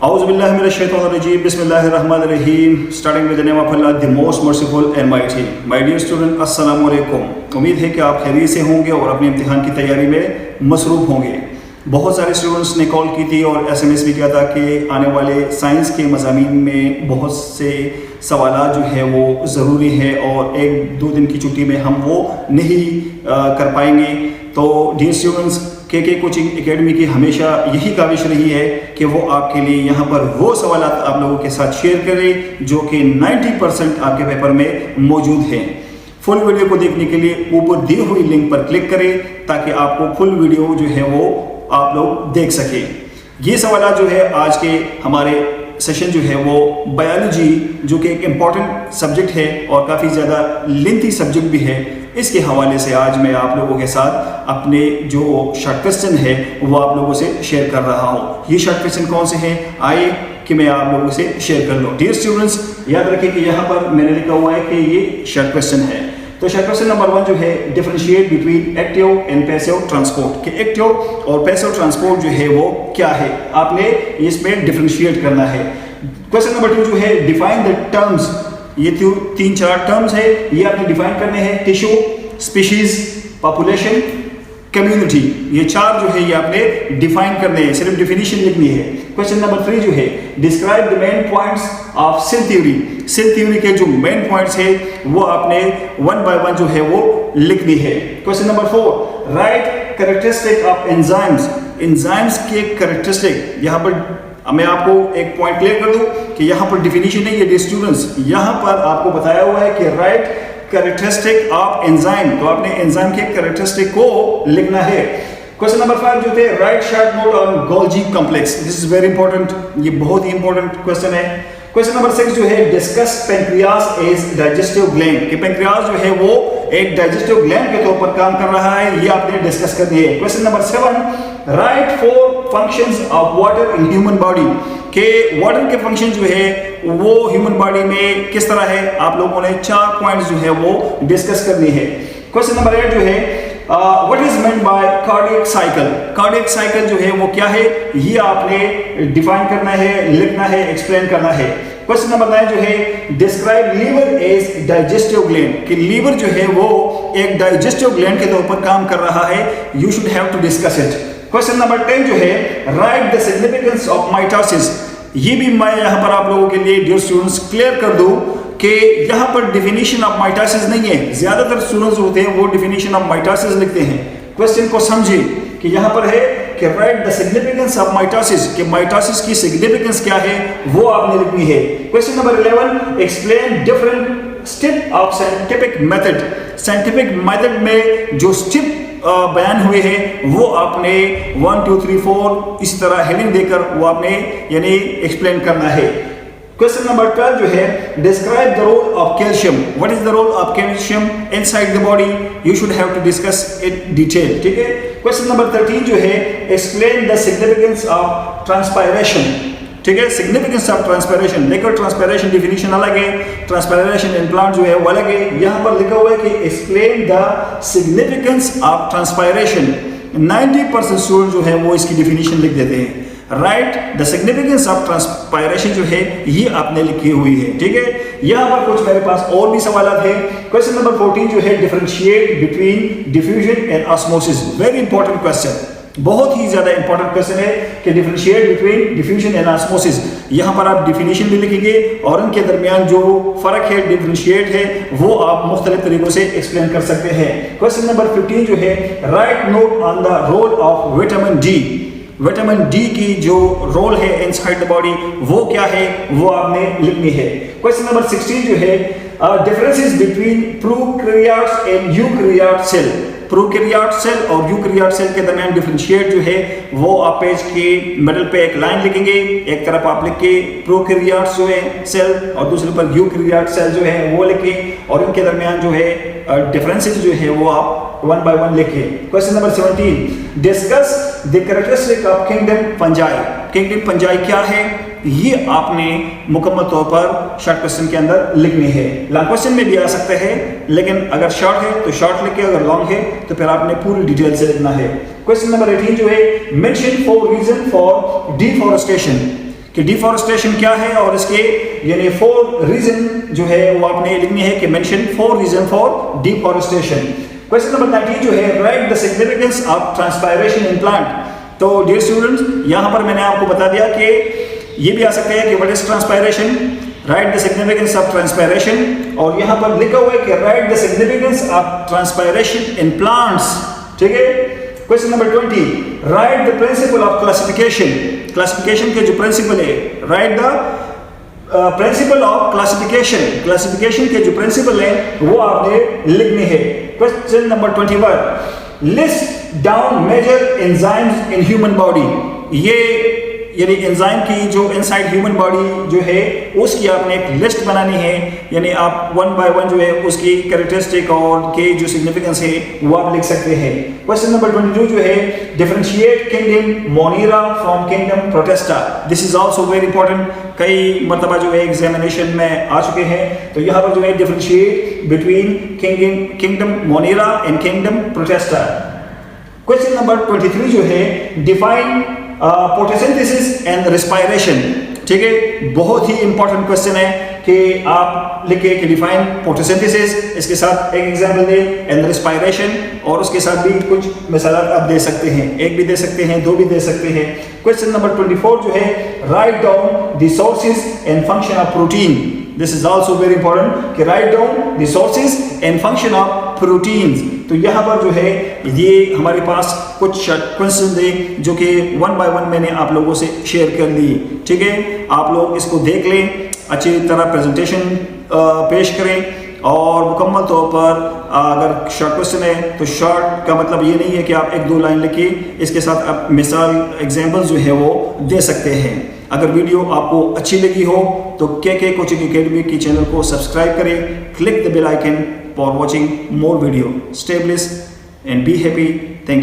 Auzubillahiminash-shaytanir-rajeem. Bismillahir-rahmanir-rahim. Starting with the name of Allah, the most merciful and mighty. My dear student, अस्सलामु अलैकुम। उम्मीद है कि आप खैरियत से होंगे और अपने इम्तिहान की तैयारी में मसरूफ़ होंगे। बहुत सारे स्टूडेंट्स ने कॉल की थी और SMS भी किया था कि आने वाले साइंस के मज़ामीन में बहुत से सवालात जो है वो ज़रूरी है और 1-2 दिन की छुट्टी में हम वो नहीं कर पाएंगे। तो डियर स्टूडेंट्स, के कोचिंग एकेडमी की हमेशा यही काविश रही है कि वो आपके लिए यहाँ पर वो सवालात आप लोगों के साथ शेयर करें जो कि 90% आपके पेपर में मौजूद हैं। फुल वीडियो को देखने के लिए ऊपर दी हुई लिंक पर क्लिक करें ताकि आपको फुल वीडियो जो है वो आप लोग देख सकें। ये सवालात जो है आज के हमारे सेशन जो है वो बायोलॉजी, जो कि एक इम्पॉर्टेंट सब्जेक्ट है और काफ़ी ज़्यादा लेंथी सब्जेक्ट भी है, इसके हवाले से आज मैं आप लोगों के साथ अपने जो शॉर्ट क्वेश्चन है वो आप लोगों से शेयर कर रहा हूँ। ये शॉर्ट क्वेश्चन कौन से हैं, आइए कि मैं आप लोगों से शेयर कर लूँ। डियर स्टूडेंट्स, याद रखें कि यहाँ पर मैंने लिखा हुआ है कि ये शॉर्ट क्वेश्चन है। तो शॉर्ट क्वेश्चन नंबर 1 जो है, differentiate between active and passive transport. कि एक्टिव और पैसिव ट्रांसपोर्ट जो है वो क्या है, आपने इसमें डिफरेंशिएट करना है। क्वेश्चन नंबर 2 जो है, डिफाइन द टर्म्स। ये 3-4 टर्म्स है, ये आपने डिफाइन करने हैं। टिश्यू, स्पीशीज, पॉपुलेशन, कम्युनिटी, ये 4 जो है ये आपने डिफाइन करने हैं, सिर्फ डिफिनीशन लिखनी है। क्वेश्चन नंबर 3 जो है, describe the main points of cell theory. Cell theory के जो मेन पॉइंट्स है वो आपने 1 by 1 जो है वो लिखनी है। Question number 4, right characteristic of enzymes. Enzymes के कैरेक्टरिस्टिक, यहाँ पर मैं आपको एक पॉइंट क्लियर कर दूं कि यहाँ पर डिफिनीशन है ये स्टूडेंट्स, यहाँ पर आपको बताया हुआ है कि राइट कैरेक्टरिस्टिक ऑफ एंजाइम, तो आपने एंजाइम के कैरेक्टरिस्टिक को लिखना है। क्वेश्चन नंबर 5 जो थे, write short note on Golgi complex. This is very important, ये बहुत ही इंपॉर्टेंट क्वेश्चन है। क्वेश्चन नंबर 6 जो है, discuss pancreas as digestive gland. कि पेंक्रियास जो है वो एक डाइजेस्टिव ग्लैंड के तौर पर काम कर रहा है, ये आपने डिस्कस करनी है। Question number 7, right 4 functions of water in human body. के वाटर के फंक्शन जो है वो ह्यूमन बॉडी में किस तरह है, आप लोगों ने 4 पॉइंट्स जो है वो डिस्कस करनी है। क्वेश्चन नंबर 8 जो है, what is meant by cardiac cycle. Cardiac cycle जो है वो क्या है, ये आपने डिफाइन करना है, लिखना है, एक्सप्लेन करना है। क्वेश्चन नंबर 9 जो है, describe liver as digestive gland. कि लीवर जो है वो एक डाइजेस्टिव ग्लैंड के तौर पर काम कर रहा है, you should have to discuss it. Question number 10 जो है, write the significance of mitosis. ये भी मैं यहाँ पर आप लोगों के लिए डियर स्टूडेंट्स क्लियर कर दूं कि यहाँ पर डिफिनीशन ऑफ माइटोसिस नहीं है। ज्यादातर स्टूडेंट्स होते हैं वो डिफिनीशन ऑफ माइटोसिस लिखते हैं। क्वेश्चन को समझिए कि यहाँ पर है कि write the significance of mitosis, कि माइटोसिस की सिग्निफिकेंस क्या है वो आपने लिखनी है। Question number 11, explain different step of scientific method. Scientific method में जो स्टेप बयान हुए हैं वो आपने 1 2 3 4 इस तरह हेडिंग देकर वो आपने यानी एक्सप्लेन करना है। क्वेश्चन नंबर 12 जो है, describe the role of calcium. What is the role of calcium inside the body, you should have to discuss it detail. ठीक है। क्वेश्चन नंबर 13 जो है, explain the significance of transpiration. ठीक है, सिग्निफिकेंस ऑफ ट्रांसपायरेशन। देखो transpiration definition अलग है, transpiration in plant जो है वो अलग है। यहाँ पर लिखा हुआ है कि explain the significance of transpiration. 90% student जो है वो इसकी डिफिनीशन लिख देते हैं। Right the significance of transpiration जो है ये आपने लिखी हुई है। ठीक है, यहाँ पर कुछ मेरे पास और भी सवाल है। क्वेश्चन नंबर 14 जो है, differentiate between diffusion and osmosis. Very important question, बहुत ही ज्यादा इंपॉर्टेंट क्वेश्चन है कि differentiate between diffusion and osmosis. यहाँ पर आप डिफिनीशन भी लिखेंगे और उनके दरमियान जो फर्क है, डिफरेंशिएट है, वो आप मुख्तलिफ तरीकों से एक्सप्लेन कर सकते हैं। क्वेश्चन नंबर 15 जो है, write note on the role of vitamin D. Vitamin D की जो रोल है इनसाइड द बॉडी वो क्या है वो आपने लिखनी है। क्वेश्चन नंबर 16 जो है, differences between prokaryotes and eukaryote cell. Prokaryote cell और यूकैरियोट सेल के दरमियान डिफरेंशिएट जो है वो आप पेज के मिडल पे एक लाइन लिखेंगे। एक तरफ आप लिख के प्रोकैरियोट्स जो है सेल और दूसरे पर यूकैरियोट सेल जो है वो लिखें और इनके दरमियान जो है डिफरेंसेस जो है वो आप 1 by 1 लिखें। Question number 17, discuss the characteristic of kingdom fungi. Kingdom fungi क्या है ये आपने मुकम्मल तौर पर शॉर्ट क्वेश्चन के अंदर लिखनी है। लॉन्ग क्वेश्चन में भी आ सकते हैं लेकिन अगर शॉर्ट है तो शॉर्ट लिखे, अगर लॉन्ग है तो फिर आपने पूरी डिटेल से लिखना है। क्वेश्चन नंबर 18 जो है, मेंशन 4 रीजन फॉर डिफॉरेस्टेशन, कि डिफॉरेस्टेशन क्या है और इसके यानी 4 रीजन जो है वो आपने लिखनी है कि mention 4 reason for deforestation. Question number 19 जो है, write the significance of transpiration in plant. तो डियर स्टूडेंट्स, यहां पर मैंने आपको बता दिया कि ये भी आ सकते हैं कि what is transpiration, write the significance of transpiration, और यहां पर लिखा हुआ है कि write the significance of transpiration in plants, ठीक है। Question number 20, write the principle of classification, classification के जो प्रिंसिपल है, write the principle of classification, classification के जो प्रिंसिपल है वो आपने लिखने हैं। Question number 21, list down major enzymes in human body, ये यानी एंजाइम की जो इनसाइड ह्यूमन बॉडी जो है उसकी आपने एक लिस्ट बनानी है, यानी आप 1 बाय 1 जो है उसकी कैरेक्टरिस्टिक और के जो सिग्निफिकेंस है वो आप लिख सकते हैं। क्वेश्चन नंबर 22 जो है, differentiate kingdom Monera from kingdom Protista, this is also very important, कई मरतबा जो है एग्जामिनेशन में आ चुके हैं। तो यहाँ पर जो है differentiate between kingdom Monera and kingdom Protista. Question number 23 जो है, डिफाइन फोटोसिंथेसिस एंड रेस्पिरेशन, ठीक है, बहुत ही इंपॉर्टेंट क्वेश्चन है कि आप लिखे कि डिफाइन फोटोसिंथेसिस, इसके साथ एक एग्जांपल दे, एंड रेस्पिरेशन, और उसके साथ भी कुछ मिसाल आप दे सकते हैं, एक भी दे सकते हैं, 2 भी दे सकते हैं। क्वेश्चन नंबर 24 जो है, write down the sources and function of protein, this is also very important कि write down the sources and function of proteins. तो यहाँ पर जो है ये हमारे पास कुछ क्वेश्चन थे जो कि 1 बाय 1 मैंने आप लोगों से शेयर कर दिए, ठीक है। आप लोग इसको देख लें, अच्छी तरह प्रेजेंटेशन पेश करें, और मुकम्मल तौर पर अगर शॉर्ट क्वेश्चन है तो शॉर्ट का मतलब ये नहीं है कि आप 1-2 लाइन लिखिए, इसके साथ आप मिसाल एग्जाम्पल जो है वो दे सकते हैं। अगर वीडियो आपको अच्छी लगी हो तो के कोचिंग एकेडमी की चैनल को सब्सक्राइब करें, click the bell icon for watching more video. Stay blessed and be happy. Thank you.